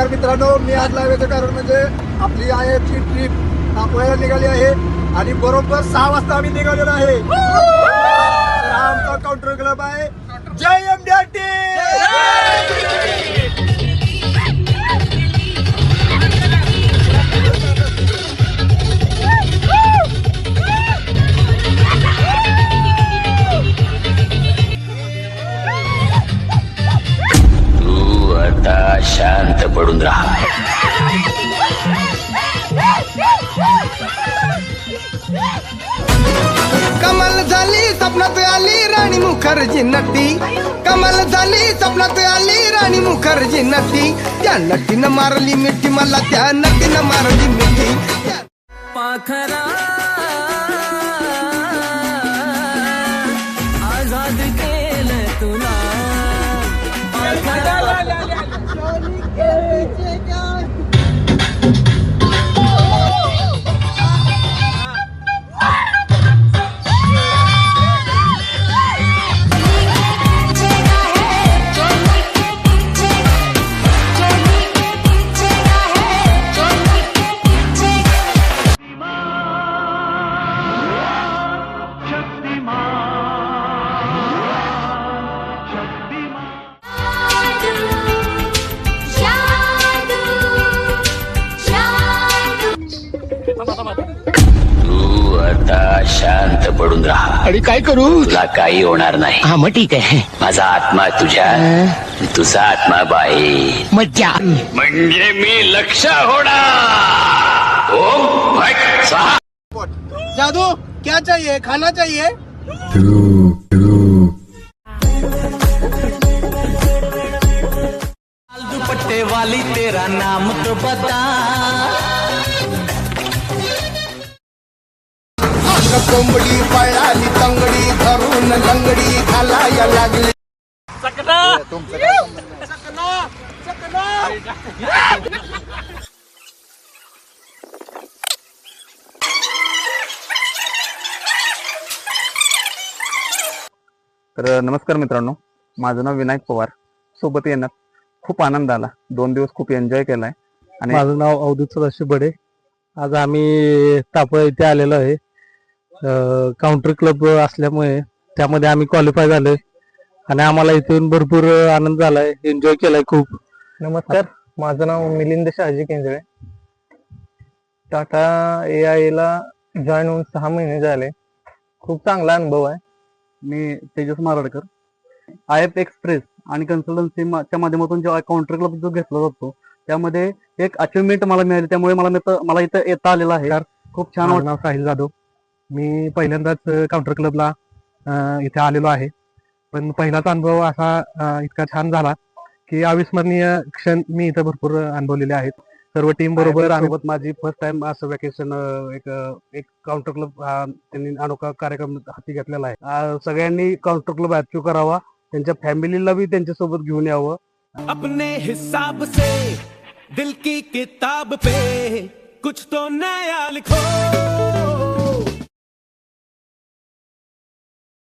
नमस्कार मित्रांनो, मी आज लावायचं कारण म्हणजे आपली आयची ट्रिप तापोळ्याला निघाली आहे आणि बरोबर 6 वाजता आम्ही निघालेलो आहे. तर हा आमचा काउंटर क्लब आहे. जय MDRT. तू आता शांत पडून राहा. कमाल झाली स्वप्नात आली राणी मुखर्जी नटी. कमाल झाली स्वप्नात आली राणी मुखर्जी नटी. त्या नटीनं मारली मिठी मला, त्या नटीनं मारली मिठी. पाखरा आजाद केलं तुला. तू आता शांत पडून राहा. आणि काय करू? तुला काही होणार नाही. हा मग ठीक आहे. माझा आत्मा तुझ्या, तुझा आत्मा बाहेर. मज्जा. म्हणजे मी लक्ष होणार. ओम भट स्वाहा. जादू क्या चाहिए? खाना चाहिए? दुपट्टे वाली तेरा नाम तो बता. कोंबडी पळाली तंगडी धरून लंगडी घालाया लागली. तर नमस्कार मित्रांनो, माझं नाव विनायक पवार. सोबत येण्यात खूप आनंद आला. 2 दिवस खूप एन्जॉय केलाय. आणि माझं नाव अवधूत सदाशिव बडे. आज आम्ही तापळ इथे आलेलो आहे. काउंटर क्लब असल्यामुळे त्यामध्ये आम्ही क्वालिफाय झालोय आणि आम्हाला इथून भरपूर आनंद झालाय, एन्जॉय केलाय खूप. नमस्कार, माझं नाव मिलिंद शहाजी केंजळे. टाटा AI ला जॉईन होऊन 6 महिने झाले. खूप चांगला अनुभव आहे. मी तेजस मारडकर. IF एक्सप्रेस आणि कन्सल्टन्सीच्या माध्यमातून जेव्हा काउंटर क्लब जो घेतला जातो त्यामध्ये एक अचिव्हमेंट मला मिळाली, त्यामुळे मला इथं येता आलेलं आहे. खूप छान वाटतं. नाव साहिल जाधव. मी पहिल्यांदाच काउंटर क्लबला इथे आलेलो आहे, पण पहिलाच अनुभव असा इतका छान झाला की अविस्मरणीय क्षण मी इथं भरपूर अनुभवलेले आहेत. सर्व टीम बरोबर सोबत माझी फर्स्ट टाइम असं वॅकेशन एक काउंटर क्लब त्यांनी अनोखा कार्यक्रम हाती घेतलेला आहे. सगळ्यांनी काउंटर क्लब अचीव करावा, त्यांच्या फॅमिलीला बी त्यांच्यासोबत घेऊन यावं. अपने हिसाब से दिल की किताब पे कुछ तो नया लिखो.